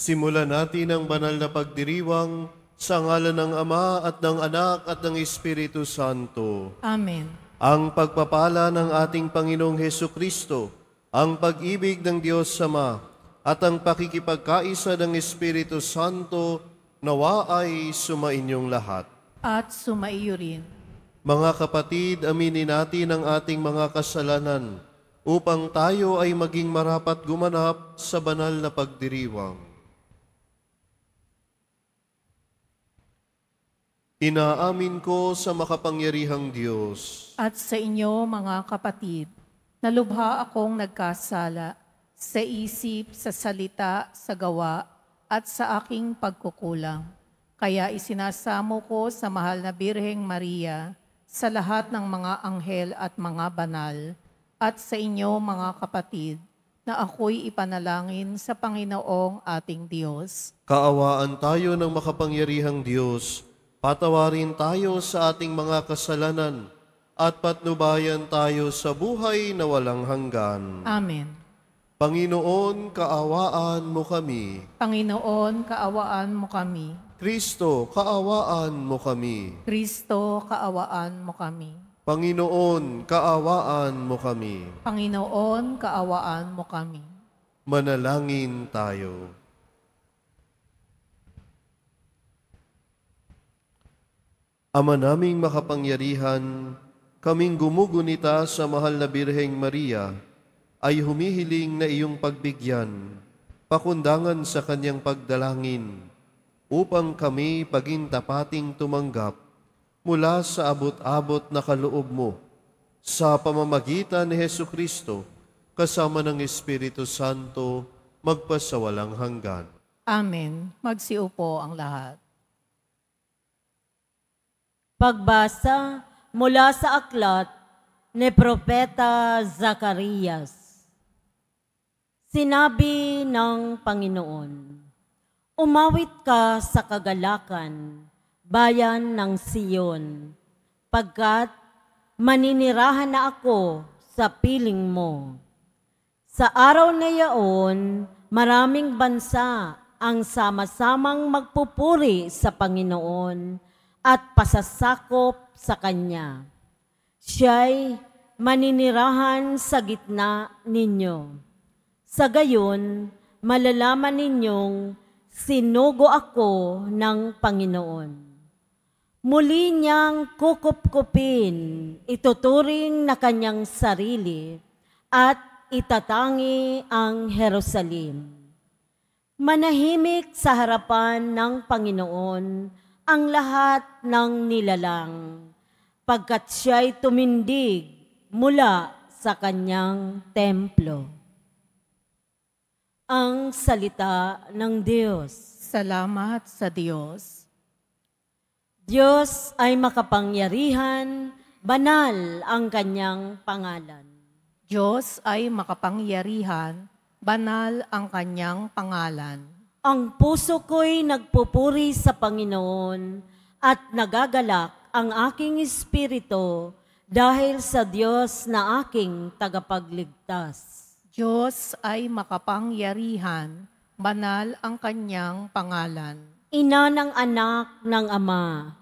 Simulan natin ang banal na pagdiriwang sa ngalan ng Ama at ng Anak at ng Espiritu Santo. Amen. Ang pagpapala ng ating Panginoong Hesukristo, ang pag-ibig ng Diyos Ama, at ang pakikipagkaisa ng Espiritu Santo nawa ay sumainyong lahat. At sumaiyo rin. Mga kapatid, aminin natin ang ating mga kasalanan upang tayo ay maging marapat gumanap sa banal na pagdiriwang. Inaamin ko sa makapangyarihang Diyos At sa inyo, mga kapatid, nalubha akong nagkasala sa isip, sa salita, sa gawa, at sa aking pagkukulang. Kaya isinasamo ko sa mahal na Birheng Maria, sa lahat ng mga anghel at mga banal, at sa inyo, mga kapatid, na ako'y ipanalangin sa Panginoong ating Diyos. Kaawaan tayo ng makapangyarihang Diyos, patawarin tayo sa ating mga kasalanan, at patnubayan tayo sa buhay na walang hanggan. Amen. Panginoon, kaawaan mo kami. Panginoon, kaawaan mo kami. Kristo, kaawaan mo kami. Kristo, kaawaan mo kami. Panginoon, kaawaan mo kami. Panginoon, kaawaan mo kami. Manalangin tayo. Ama naming makapangyarihan, kaming gumugunita sa mahal na Birheng Maria, ay humihiling na iyong pagbigyan, pakundangan sa kanyang pagdalangin, upang kami pagintapating tumanggap mula sa abot-abot na kaloob mo, sa pamamagitan ni Hesukristo, kasama ng Espiritu Santo, magpasawalang hanggan. Amen. Magsiupo ang lahat. Pagbasa mula sa aklat ni Propeta Zacarias. Sinabi ng Panginoon, umawit ka sa kagalakan, bayan ng Siyon, pagkat maninirahan na ako sa piling mo. Sa araw na yaon, maraming bansa ang sama-samang magpupuri sa Panginoon at pasasakop sa Kanya. Siya'y maninirahan sa gitna ninyo. Sa gayon, malalaman ninyong sinugo ako ng Panginoon. Muli niyang kukupkupin, ituturing na kanyang sarili at itatangi ang Jerusalem. Manahimik sa harapan ng Panginoon ang lahat ng nilalang, pagkat siya'y tumindig mula sa kanyang templo. Ang salita ng Diyos. Salamat sa Diyos. Diyos ay makapangyarihan, banal ang kanyang pangalan. Diyos ay makapangyarihan, banal ang kanyang pangalan. Ang puso ko'y nagpupuri sa Panginoon at nagagalak ang aking espiritu dahil sa Diyos na aking tagapagligtas. Diyos ay makapangyarihan, banal ang kanyang pangalan. Ina ng anak ng Ama,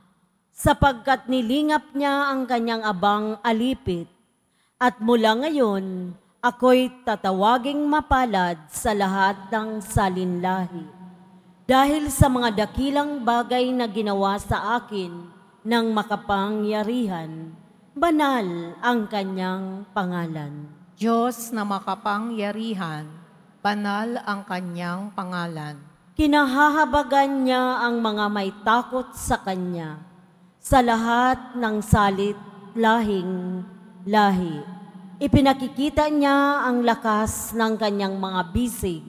sapagkat nilingap niya ang kanyang abang alipit, at mula ngayon, ako'y tatawaging mapalad sa lahat ng salinlahi. Dahil sa mga dakilang bagay na ginawa sa akin ng makapangyarihan, banal ang kanyang pangalan. Diyos na makapangyarihan, banal ang kanyang pangalan. Kinahahabagan niya ang mga may takot sa kanya, sa lahat ng salit lahing lahi. Ipinakikita niya ang lakas ng kanyang mga bisig.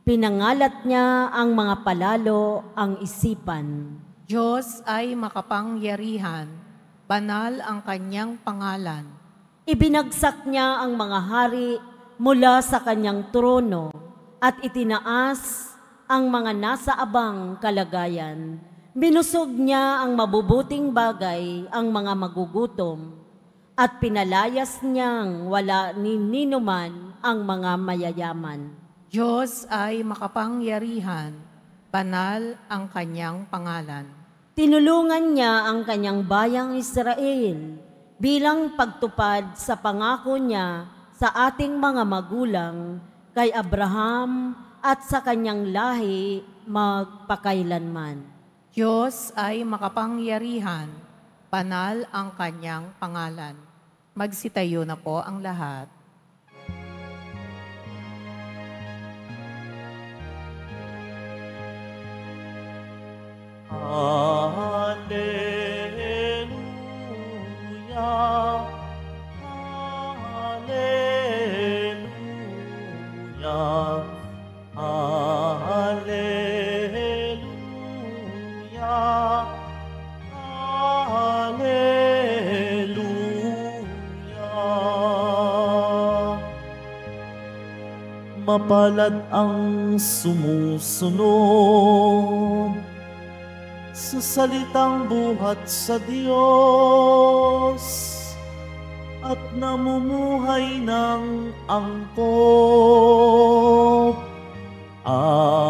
Pinangalat niya ang mga palalo ang isipan. Diyos ay makapangyarihan, banal ang kanyang pangalan. Ibinagsak niya ang mga hari mula sa kanyang trono at itinaas ang mga nasa abang kalagayan. Binusog niya ang mabubuting bagay, ang mga magugutom, at pinalayas niyang wala ninuman ang mga mayayaman. Diyos ay makapangyarihan, banal ang kanyang pangalan. Tinulungan niya ang kanyang bayang Israel bilang pagtupad sa pangako niya sa ating mga magulang kay Abraham at sa kanyang lahi magpakailanman. Diyos ay makapangyarihan, banal ang kanyang pangalan. Magsitayo na po ang lahat. Hallelujah, Hallelujah, Hallelujah, Hallelujah. Mapalad ang sumusunod sa salitang buhat sa Diyos at namumuhay ng angkop. Alleluia,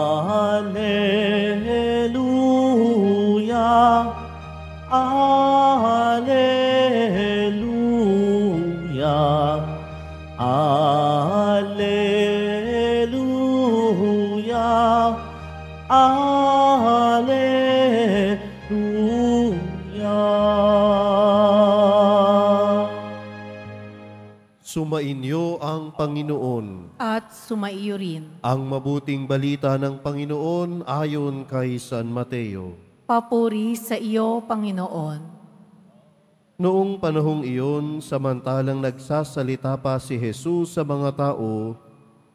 Alleluia, Alleluia, Sumainyo ang Panginoon. At sumaiyo rin. Ang mabuting balita ng Panginoon ayon kay San Mateo. Papuri sa iyo, Panginoon. Noong panahong iyon, samantalang nagsasalita pa si Jesus sa mga tao,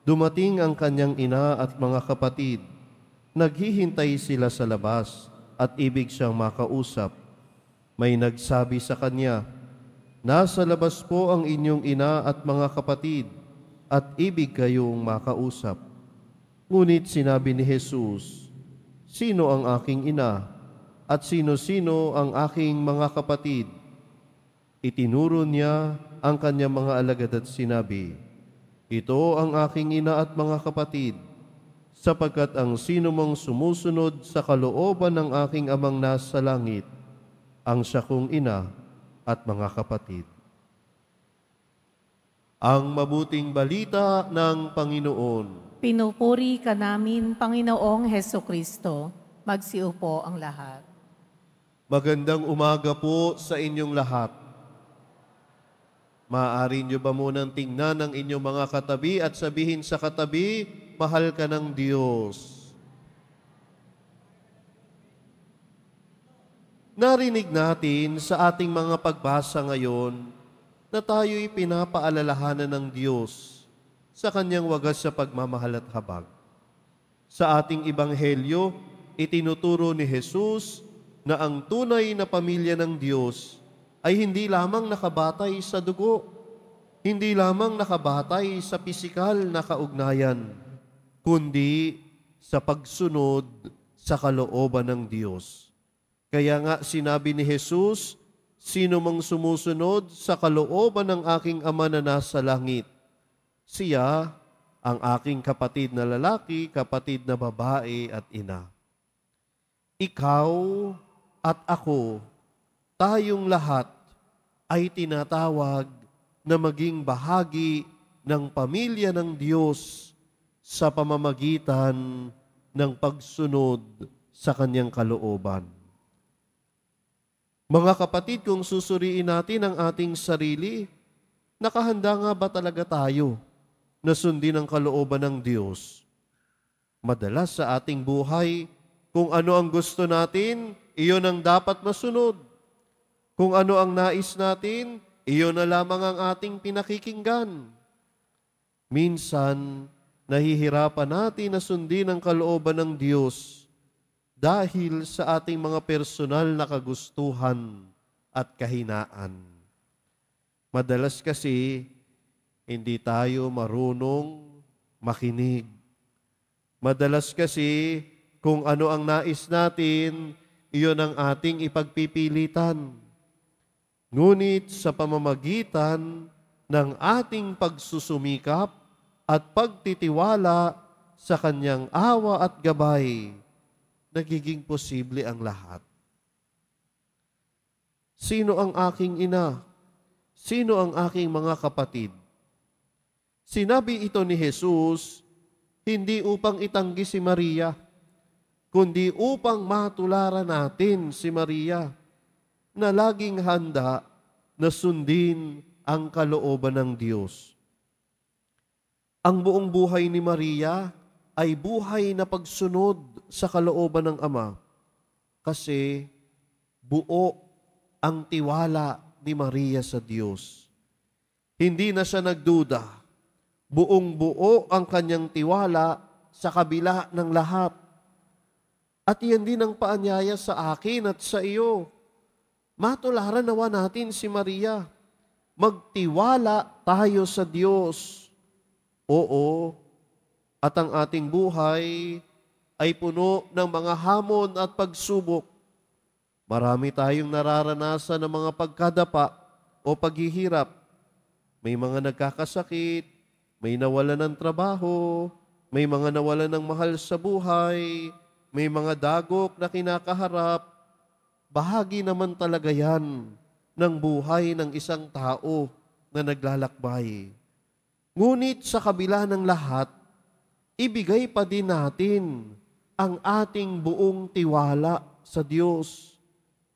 dumating ang kanyang ina at mga kapatid. Naghihintay sila sa labas at ibig siyang makausap. May nagsabi sa kanya, "Nasa labas po ang inyong ina at mga kapatid, at ibig kayong makausap." Ngunit sinabi ni Jesus, "Sino ang aking ina, at sino-sino ang aking mga kapatid?" Itinuro niya ang kanyang mga alagad at sinabi, "Ito ang aking ina at mga kapatid, sapagkat ang sino mong sumusunod sa kalooban ng aking amang nasa langit, ang siya kong ina at mga kapatid." Ang mabuting balita ng Panginoon. Pinupuri ka namin, Panginoong Hesukristo. Magsiupo ang lahat. Magandang umaga po sa inyong lahat. Maaari niyo ba munang tingnan ang inyong mga katabi at sabihin sa katabi, "Mahal ka ng Diyos." Narinig natin sa ating mga pagbasa ngayon na tayo'y pinapaalalahanan ng Diyos sa kanyang wagas sa pagmamahal at habag. Sa ating ebanghelyo, itinuturo ni Jesus na ang tunay na pamilya ng Diyos ay hindi lamang nakabatay sa dugo, hindi lamang nakabatay sa pisikal na kaugnayan, kundi sa pagsunod sa kalooban ng Diyos. Kaya nga sinabi ni Jesus, "Sino mang sumusunod sa kalooban ng aking Ama na nasa langit, siya ang aking kapatid na lalaki, kapatid na babae at ina." Ikaw at ako, tayong lahat ay tinatawag na maging bahagi ng pamilya ng Diyos sa pamamagitan ng pagsunod sa kanyang kalooban. Mga kapatid, kung susuriin natin ang ating sarili, nakahanda nga ba talaga tayo na sundin ang kalooban ng Diyos? Madalas sa ating buhay, kung ano ang gusto natin, iyon ang dapat masunod. Kung ano ang nais natin, iyon na lamang ang ating pinakikinggan. Minsan, nahihirapan natin na sundin ang kalooban ng Diyos dahil sa ating mga personal na kagustuhan at kahinaan. Madalas kasi, hindi tayo marunong makinig. Madalas kasi, kung ano ang nais natin, iyon ang ating ipagpipilitan. Ngunit sa pamamagitan ng ating pagsusumikap at pagtitiwala sa kanyang awa at gabay, nagiging posible ang lahat. Sino ang aking ina? Sino ang aking mga kapatid? Sinabi ito ni Jesus, hindi upang itanggi si Maria, kundi upang matularan natin si Maria na laging handa na sundin ang kalooban ng Diyos. Ang buong buhay ni Maria ay buhay na pagsunod sa kalooban ng Ama kasi buo ang tiwala ni Maria sa Diyos. Hindi na siya nagduda. Buong buo ang kanyang tiwala sa kabila ng lahat. At yan din ang paanyaya sa akin at sa iyo. Matularan nawa natin si Maria. Magtiwala tayo sa Diyos. Oo, at ang ating buhay ay puno ng mga hamon at pagsubok. Marami tayong nararanasan ng mga pagkadapa o paghihirap. May mga nagkakasakit, may nawalan ng trabaho, may mga nawalan ng mahal sa buhay, may mga dagok na kinakaharap. Bahagi naman talaga yan ng buhay ng isang tao na naglalakbay. Ngunit sa kabila ng lahat, ibigay pa din natin ang ating buong tiwala sa Diyos.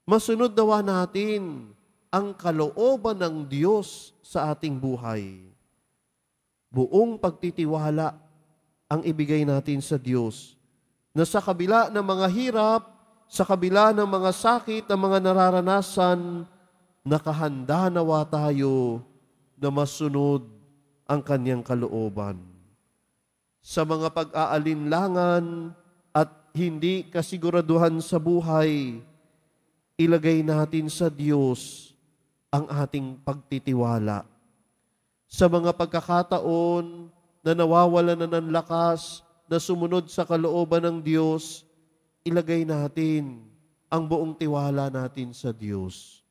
Masunod nawa natin ang kalooban ng Diyos sa ating buhay. Buong pagtitiwala ang ibigay natin sa Diyos na sa kabila ng mga hirap, sa kabila ng mga sakit, ng mga nararanasan, nakahanda nawa tayo na masunod ang kanyang kalooban. Sa mga pag-aalinlangan at hindi kasiguraduhan sa buhay, ilagay natin sa Diyos ang ating pagtitiwala. Sa mga pagkakataon na nawawala na ng lakas na sumunod sa kalooban ng Diyos, ilagay natin ang buong tiwala natin sa Diyos.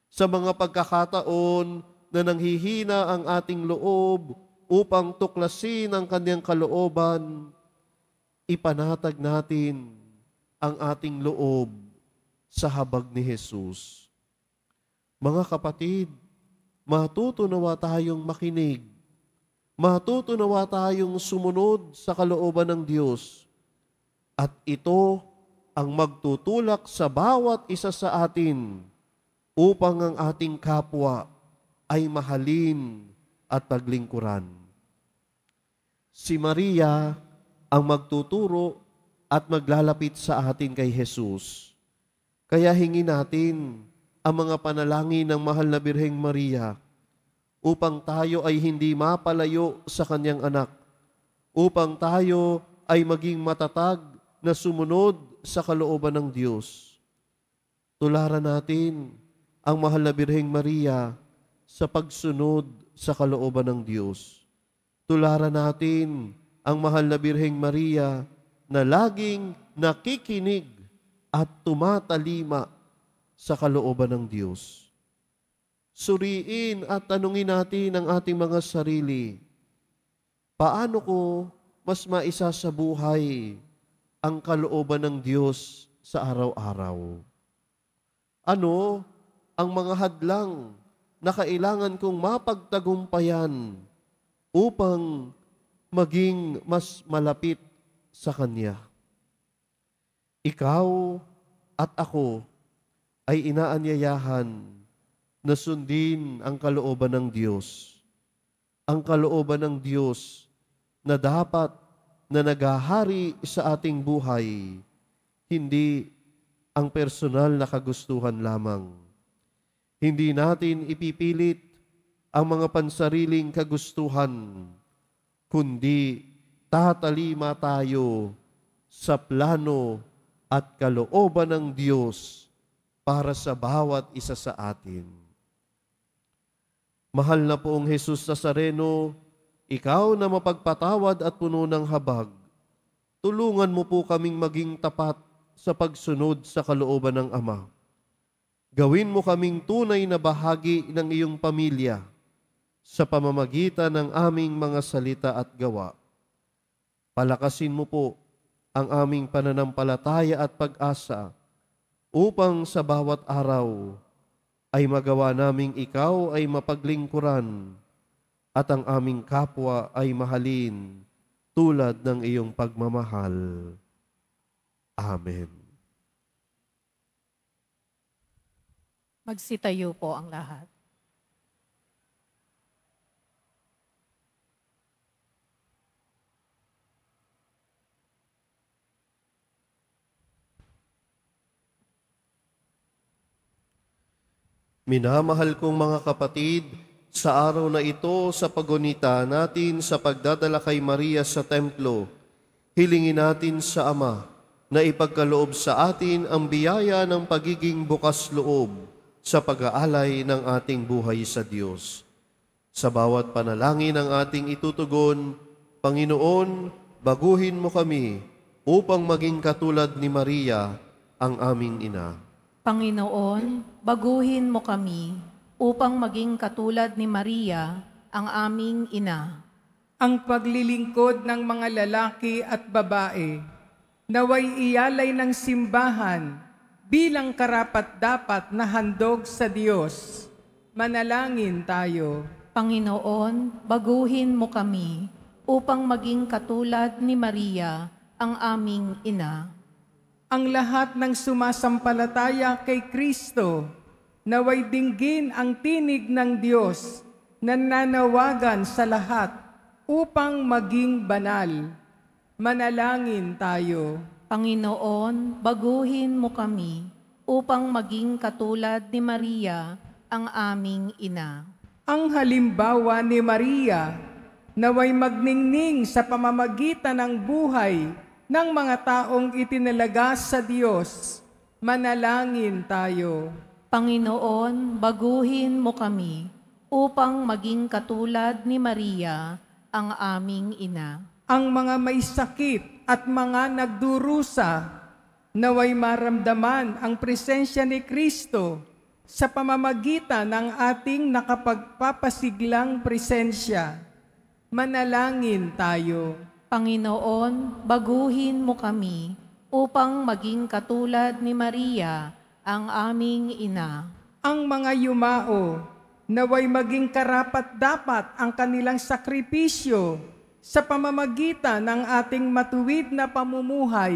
Sa mga pagkakataon na nanghihina ang ating loob upang tuklasin ang kanyang kalooban, ipanatag natin ang ating loob sa habag ni Jesus. Mga kapatid, matuto nawa tayong makinig. Matuto nawa tayong sumunod sa kalooban ng Diyos. At ito ang magtutulak sa bawat isa sa atin upang ang ating kapwa ay mahalin at paglingkuran. Si Maria ang magtuturo at maglalapit sa atin kay Jesus. Kaya hingin natin ang mga panalangin ng mahal na Birheng Maria upang tayo ay hindi mapalayo sa kanyang anak, upang tayo ay maging matatag na sumunod sa kalooban ng Diyos. Tularan natin ang mahal na Birheng Maria sa pagsunod sa kalooban ng Diyos. Tularan natin ang mahal na Birheng Maria na laging nakikinig at tumatalima sa kalooban ng Diyos. Suriin at tanungin natin ang ating mga sarili. Paano ko mas maisa sa buhay ang kalooban ng Diyos sa araw-araw? Ano ang mga hadlang na kailangan kong mapagtagumpayan upang maging mas malapit sa Kanya? Ikaw at ako ay inaanyayahan na sundin ang kalooban ng Diyos. Ang kalooban ng Diyos na dapat na naghahari sa ating buhay, hindi ang personal na kagustuhan lamang. Hindi natin ipipilit ang mga pansariling kagustuhan, kundi tatalima tayo sa plano at kalooban ng Diyos para sa bawat isa sa atin. Mahal na poong Jesus Nazareno, ikaw na mapagpatawad at puno ng habag, tulungan mo po kaming maging tapat sa pagsunod sa kalooban ng Ama. Gawin mo kaming tunay na bahagi ng iyong pamilya sa pamamagitan ng aming mga salita at gawa. Palakasin mo po ang aming pananampalataya at pag-asa upang sa bawat araw ay magawa naming ikaw ay mapaglingkuran at ang aming kapwa ay mahalin tulad ng iyong pagmamahal. Amen. Magsitayo po ang lahat. Minamahal kong mga kapatid, sa araw na ito sa pagunita natin sa pagdadala kay Maria sa templo, hilingin natin sa Ama na ipagkaloob sa atin ang biyaya ng pagiging bukas loob sa pag-aalay ng ating buhay sa Diyos. Sa bawat panalangin ang ating itutugon, Panginoon, baguhin mo kami upang maging katulad ni Maria, ang aming ina. Panginoon, baguhin mo kami upang maging katulad ni Maria, ang aming ina. Ang paglilingkod ng mga lalaki at babae, naway iyalay ng simbahan bilang karapat-dapat na handog sa Diyos. Manalangin tayo. Panginoon, baguhin mo kami upang maging katulad ni Maria, ang aming ina. Ang lahat ng sumasampalataya kay Kristo, naway dinggin ang tinig ng Diyos na nanawagan sa lahat upang maging banal. Manalangin tayo. Panginoon, baguhin mo kami upang maging katulad ni Maria, ang aming ina. Ang halimbawa ni Maria, naway magningning sa pamamagitan ng buhay ng mga taong itinalaga sa Diyos. Manalangin tayo. Panginoon, baguhin mo kami upang maging katulad ni Maria, ang aming ina. Ang mga may sakit at mga nagdurusa, naway maramdaman ang presensya ni Kristo sa pamamagitan ng ating nakapagpapasiglang presensya. Manalangin tayo. Panginoon, baguhin mo kami upang maging katulad ni Maria, ang aming ina. Ang mga yumao, naway maging karapat-dapat ang kanilang sakripisyo sa pamamagitan ng ating matuwid na pamumuhay.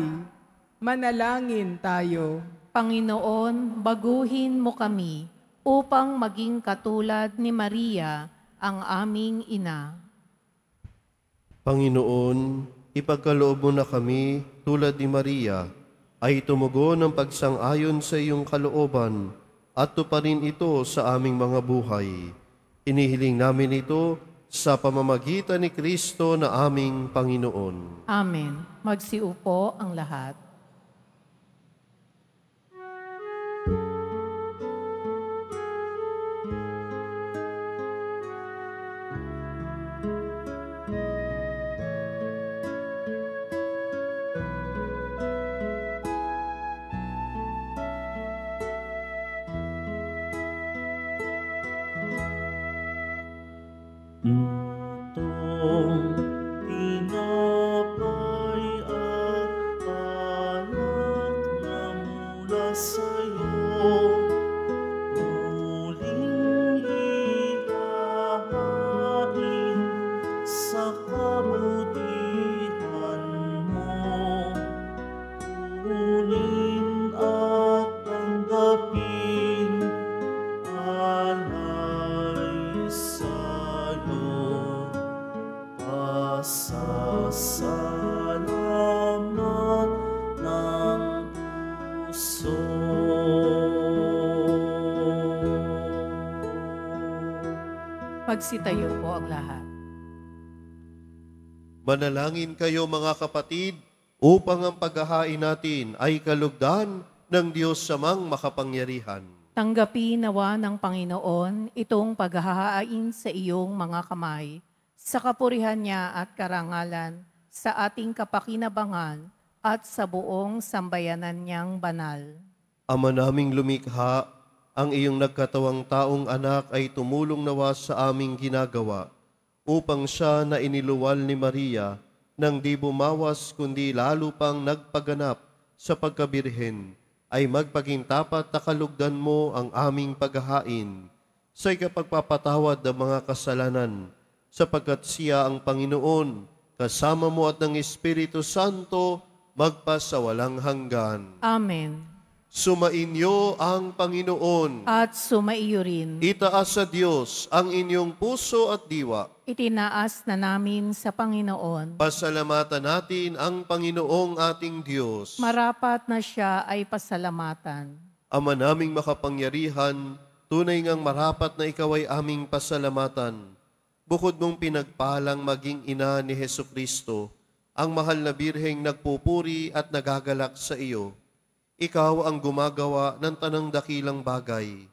Manalangin tayo. Panginoon, baguhin mo kami upang maging katulad ni Maria, ang aming ina. Panginoon, ipagkaloob mo na kami tulad ni Maria, ay tumugon ng pagsang-ayon sa iyong kalooban at tuparin ito sa aming mga buhay. Inihiling namin ito sa pamamagitan ni Kristo na aming Panginoon. Amen. Magsiupo ang lahat. Itong tinapay at alak na mula sa'yo, muling ihahain sa kabutihan mo. Kunin at tanggapin alay sa'yo, pasasalamat ng puso. Magsitayo po ang lahat. Manalangin kayo mga kapatid, upang ang paghahain natin ay kalugdan ng Diyos Amang makapangyarihan. Tanggapin nawa ng Panginoon itong paghahain sa iyong mga kamay, sa kapurihan niya at karangalan, sa ating kapakinabangan at sa buong sambayanan niyang banal. Ama naming lumikha, ang iyong nagkatawang taong anak ay tumulong nawa sa aming ginagawa, upang siya na iniluwal ni Maria nang di bumawas kundi lalo pang nagpaganap sa pagkabirhen, ay magpaging tapat na kalugdan mo ang aming paghahain sa ikapagpapatawad ng mga kasalanan, sapagkat siya ang Panginoon, kasama mo at ng Espiritu Santo, magpasawalang hanggan. Amen. Sumainyo ang Panginoon. At sumaiyo rin. Itaas sa Diyos ang inyong puso at diwa. Itinaas na namin sa Panginoon. Pasalamatan natin ang Panginoong ating Diyos. Marapat na siya ay pasalamatan. Ama naming makapangyarihan, tunay ngang marapat na ikaw ay aming pasalamatan. Bukod mong pinagpalang maging ina ni Hesukristo, ang mahal na birheng nagpupuri at nagagalak sa iyo. Ikaw ang gumagawa ng tanang dakilang bagay.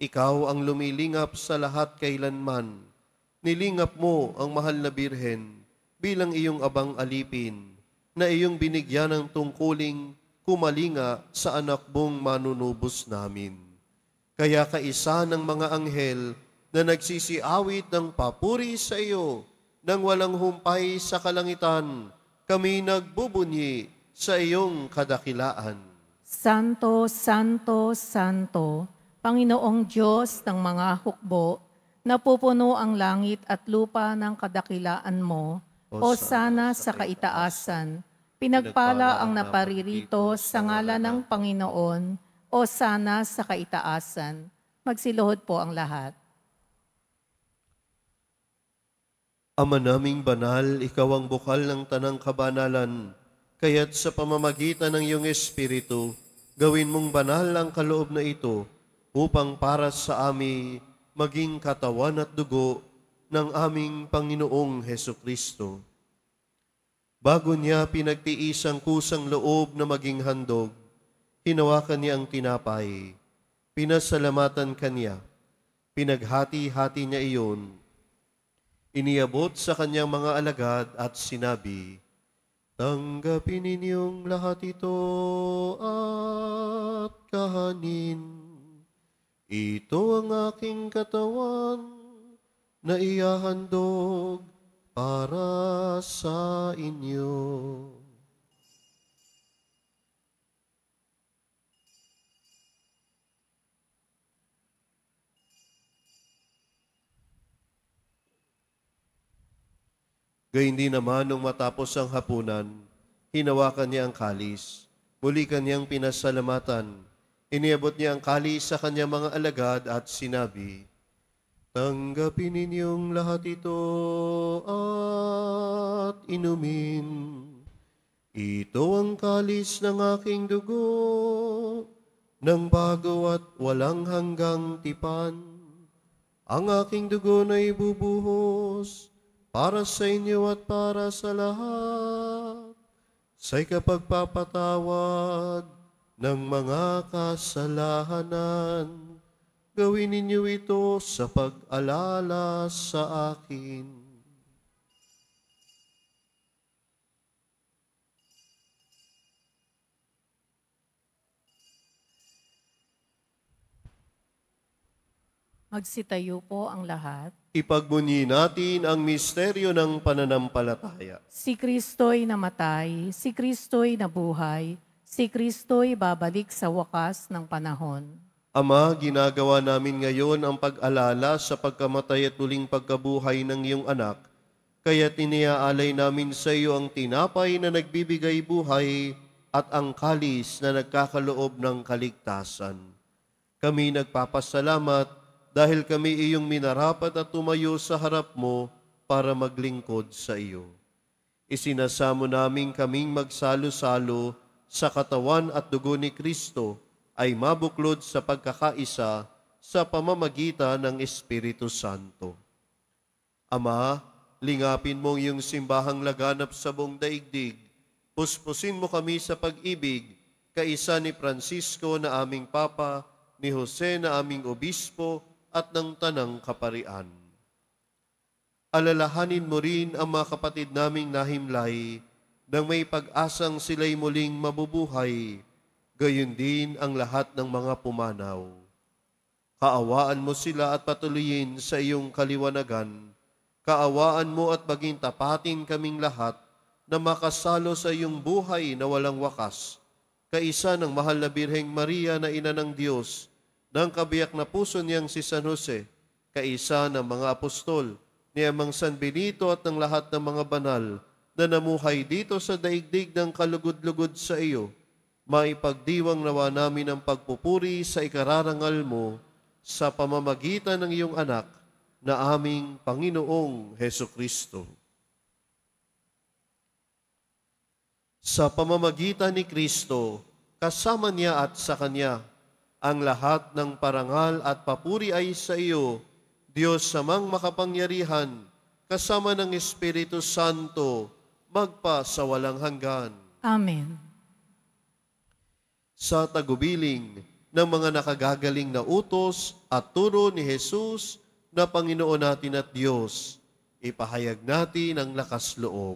Ikaw ang lumilingap sa lahat kailanman. Nilingap mo ang mahal na birhen bilang iyong abang alipin, na iyong binigyan ng tungkuling kumalinga sa anak mong manunubos namin. Kaya kaisa ng mga anghel na nagsisiawit ng papuri sa iyo, nang walang humpay sa kalangitan, kami nagbubunyi sa iyong kadakilaan. Santo, Santo, Santo, Panginoong Diyos ng mga hukbo, napupuno ang langit at lupa ng kadakilaan mo, o sana sa kaitaasan. Pinagpala ang naparirito sa ngalan ng Panginoon, o sana sa kaitaasan. Magsiluhod po ang lahat. Ama naming banal, ikaw ang bukal ng tanang kabanalan, kaya't sa pamamagitan ng iyong Espiritu, gawin mong banal ang kaloob na ito upang para sa amin maging katawan at dugo ng aming Panginoong Hesukristo. Bago niya pinagtiis ang kusang loob na maging handog, hinawakan niya ang tinapay, pinasalamatan kanya, pinaghati-hati niya iyon, iniabot sa kanyang mga alagad at sinabi, "Tanggapin ninyong lahat ito at kahanin. Ito ang aking katawan na ihahandog para sa inyo." Gayun din naman nung matapos ang hapunan, hinawakan niya ang kalis. Muli kanyang pinasalamatan. Iniabot niya ang kalis sa kanyang mga alagad at sinabi, "Tanggapin ninyong lahat ito at inumin. Ito ang kalis ng aking dugo, ng bago at walang hanggang tipan. Ang aking dugo na ibubuhos para sa inyo at para sa lahat, sa ikapagpapatawad ng mga kasalanan. Gawin ninyo ito sa pag-alala sa akin." Magsitayo po ang lahat. Ipagbunyi natin ang misteryo ng pananampalataya. Si Kristo'y namatay, si Kristo'y nabuhay, si Kristo'y babalik sa wakas ng panahon. Ama, ginagawa namin ngayon ang pag-alala sa pagkamatay at muling pagkabuhay ng iyong anak, kaya tiniaalay namin sa iyo ang tinapay na nagbibigay buhay at ang kalis na nagkakaloob ng kaligtasan. Kami nagpapasalamat dahil kami iyong minarapat at tumayo sa harap mo para maglingkod sa iyo. Isinasamo namin kaming magsalo-salo sa katawan at dugo ni Kristo ay mabuklod sa pagkakaisa sa pamamagitan ng Espiritu Santo. Ama, lingapin mo iyong simbahang laganap sa buong daigdig. Puspusin mo kami sa pag-ibig, kaisa ni Francisco na aming Papa, ni Jose na aming Obispo, at ng Tanang Kaparian. Alalahanin mo rin ang mga kapatid naming nahimlay nang may pag-asang sila'y muling mabubuhay, gayon din ang lahat ng mga pumanaw. Kaawaan mo sila at patuloyin sa iyong kaliwanagan. Kaawaan mo at maging tapatin kaming lahat na makasalo sa iyong buhay na walang wakas, kaisa ng mahal na Birheng Maria na ina ng Diyos, ng kabiyak na puso niyang si San Jose, kaisa ng mga apostol, ni Amang San Benito at ng lahat ng mga banal na namuhay dito sa daigdig ng kalugod-lugod sa iyo, maipagdiwang nawa namin ang pagpupuri sa ikararangal mo sa pamamagitan ng iyong anak na aming Panginoong Hesukristo. Sa pamamagitan ni Kristo, kasama niya at sa Kanya, ang lahat ng parangal at papuri ay sa iyo, Diyos samang makapangyarihan, kasama ng Espiritu Santo, magpa sa walang hanggan. Amen. Sa tagubiling ng mga nakagagaling na utos at turo ni Jesus na Panginoon natin at Diyos, ipahayag natin ang lakas loob.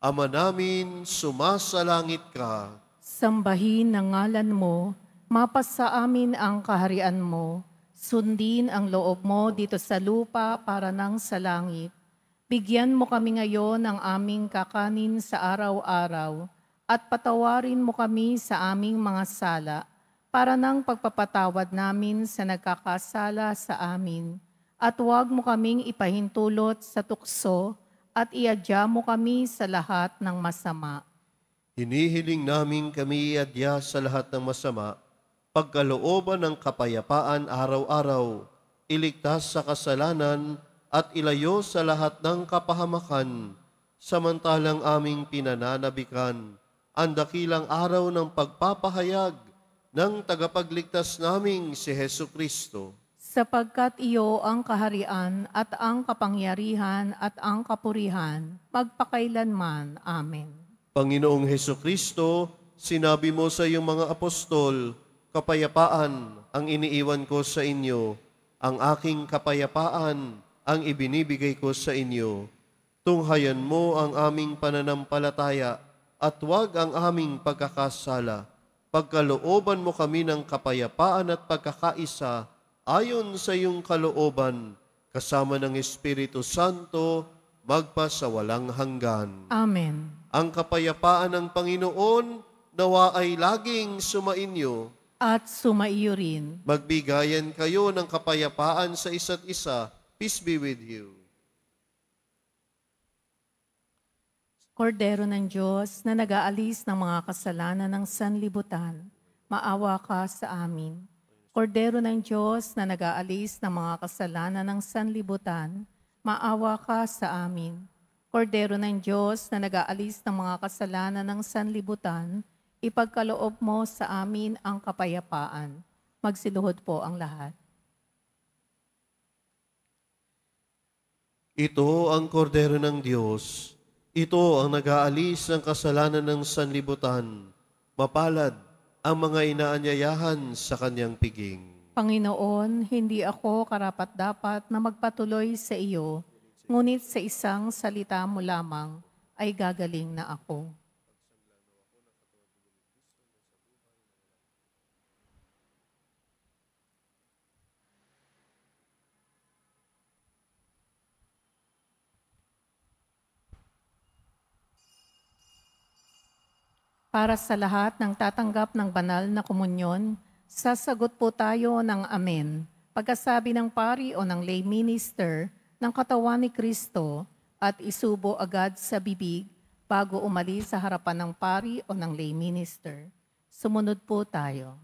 Ama namin, sumasalangit ka. Sambahin ang ngalan mo, mapasa amin ang kaharian mo, sundin ang loob mo dito sa lupa para nang sa langit. Bigyan mo kami ngayon ng aming kakanin sa araw-araw at patawarin mo kami sa aming mga sala para nang pagpapatawad namin sa nagkakasala sa amin. At huwag mo kaming ipahintulot sa tukso at iadya mo kami sa lahat ng masama. Hinihiling namin kami iadya sa lahat ng masama, pagkalooban ng kapayapaan araw-araw, iligtas sa kasalanan at ilayo sa lahat ng kapahamakan, samantalang aming pinananabikan ang dakilang araw ng pagpapahayag ng tagapagligtas naming si Hesukristo. Sapagkat iyo ang kaharian at ang kapangyarihan at ang kapurihan, magpakailanman. Amen. Panginoong Hesukristo, sinabi mo sa iyong mga apostol, kapayapaan ang iniiwan ko sa inyo, ang aking kapayapaan ang ibinibigay ko sa inyo. Tunghayan mo ang aming pananampalataya at huwag ang aming pagkakasala. Pagkalooban mo kami ng kapayapaan at pagkakaisa ayon sa iyong kalooban, kasama ng Espiritu Santo, magpa sa walang hanggan. Amen. Ang kapayapaan ng Panginoon nawa ay laging sumainyo. At sumaiyo rin. Magbigayan kayo ng kapayapaan sa isa't isa. Peace be with you. Kordero ng Diyos na nag-aalis ng mga kasalanan ng sanlibutan, maawa ka sa amin. Kordero ng Diyos na nag-aalis ng mga kasalanan ng sanlibutan, maawa ka sa amin. Kordero ng Diyos na nag-aalis ng mga kasalanan ng sanlibutan, ipagkaloob mo sa amin ang kapayapaan. Magsiluhod po ang lahat. Ito ang kordero ng Diyos. Ito ang nag-aalis ng kasalanan ng sanlibutan. Mapalad ang mga inaanyayahan sa kanyang piging. Panginoon, hindi ako karapat-dapat na magpatuloy sa iyo, ngunit sa isang salita mo lamang ay gagaling na ako. Para sa lahat ng tatanggap ng banal na komunyon, sasagot po tayo ng Amen. Pagkasabi ng pari o ng lay minister ng katawan ni Kristo at isubo agad sa bibig bago umalis sa harapan ng pari o ng lay minister. Sumunod po tayo.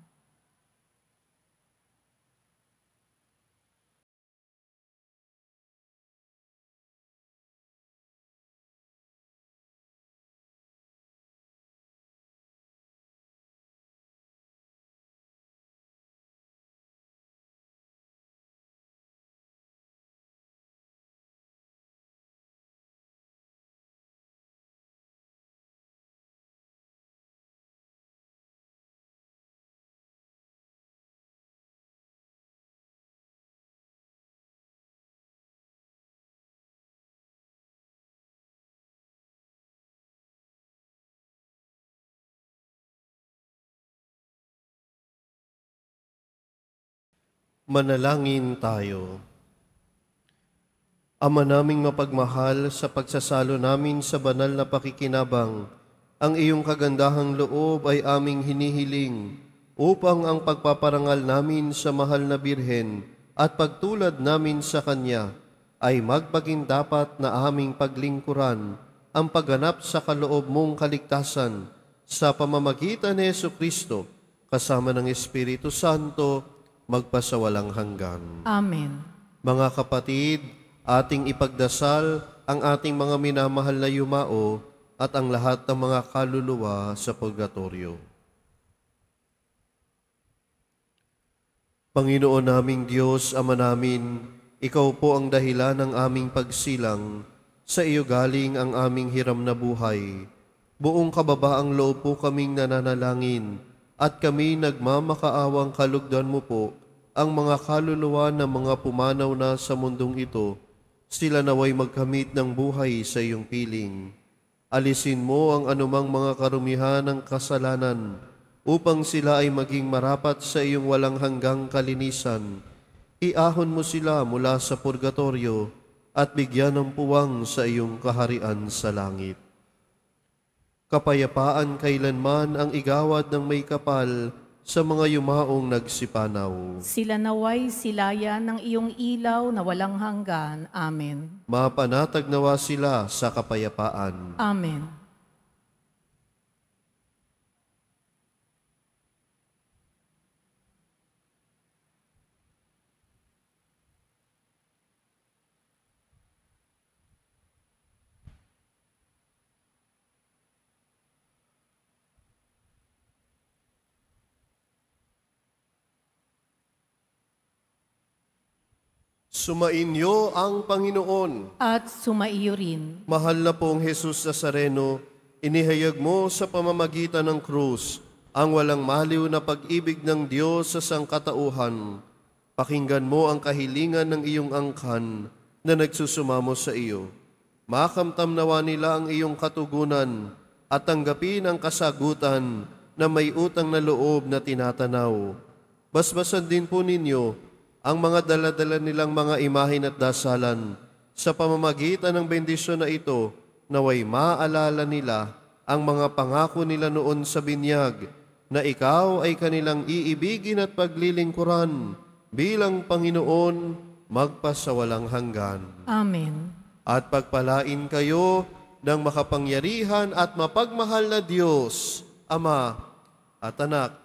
Manalangin tayo. Ama naming mapagmahal, sa pagsasalo namin sa banal na pakikinabang, ang iyong kagandahang loob ay aming hinihiling upang ang pagpaparangal namin sa mahal na Birhen at pagtulad namin sa Kanya ay magpagindapat na aming paglingkuran ang pagganap sa kaloob mong kaligtasan sa pamamagitan ni Jesucristo kasama ng Espiritu Santo magpasawalang hanggan. Amen. Mga kapatid, ating ipagdasal ang ating mga minamahal na yumao at ang lahat ng mga kaluluwa sa purgatorio. Panginoon naming Diyos, Ama namin, Ikaw po ang dahilan ng aming pagsilang. Sa iyo galing ang aming hiram na buhay. Buong kababaang loob po kaming nananalangin at kami nagmamakaawang kalugdan mo po ang mga kaluluwa ng mga pumanaw na sa mundong ito. Sila naway magkamit ng buhay sa iyong piling. Alisin mo ang anumang mga karumihan ng kasalanan upang sila ay maging marapat sa iyong walang hanggang kalinisan. Iahon mo sila mula sa purgatorio at bigyan ng puwang sa iyong kaharian sa langit. Kapayapaan kailanman ang igawad ng may kapal sa mga yumaong nagsipanaw. Sila naway silayan ng iyong ilaw na walang hanggan. Amen. Mapanatag nawa sila sa kapayapaan. Amen. Sumainyo ang Panginoon. At sumaiyo rin. Mahal na pong Jesus Nazareno, inihayag mo sa pamamagitan ng krus ang walang maliw na pag-ibig ng Diyos sa sangkatauhan. Pakinggan mo ang kahilingan ng iyong angkan na nagsusumamo sa iyo. Makamtam nawa nila ang iyong katugunan at tanggapin ang kasagutan na may utang na loob na tinatanaw. Basbasan din po ninyo ang mga daladala nilang mga imahin at dasalan. Sa pamamagitan ng bendisyon na ito, naway maalala nila ang mga pangako nila noon sa binyag, na ikaw ay kanilang iibigin at paglilingkuran bilang Panginoon magpasawalang hanggan. Amen. At pagpalain kayo ng makapangyarihan at mapagmahal na Diyos, Ama at Anak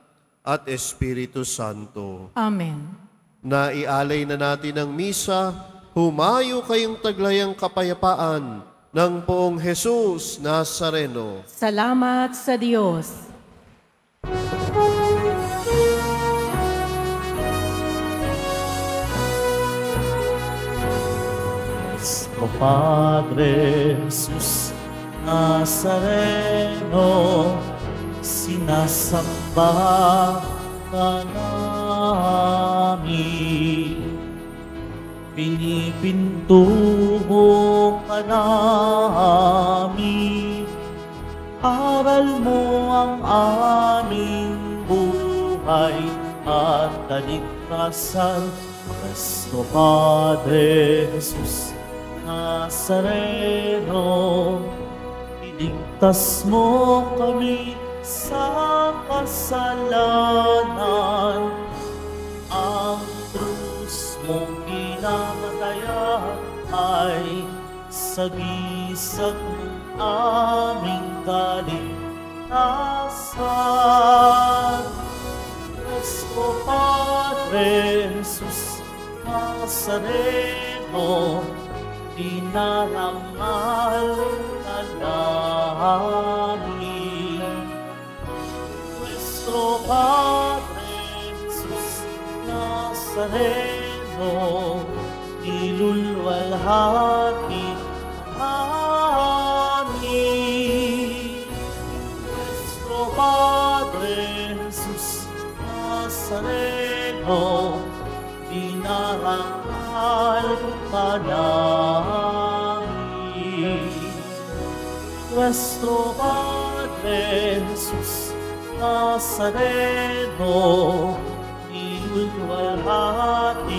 at Espiritu Santo. Amen. Naialay na natin ang misa, humayo kayong taglayang kapayapaan ng poong Jesus Nazareno. Salamat sa Diyos. O Padre Jesus Nazareno, sinasamba ka namin, pinipintuho ka namin, aral mo ang aming buhay at kaligtasan. Cristo Padre Jesus Nazareno, iligtas mo kami sa kasalanan. Ang krus mong pinamatayan ay sagisag ng aming kaligtasan. Cristo Padre Jesus Nazareno, dinarangal ka namin. Cristo Padre Jesus Nazareno, ilulwalhati amin. Cristo Padre Jesus Nazareno, dinarangal ka namin. Nuestro Padre Jesus Nazareno, ilulwalhati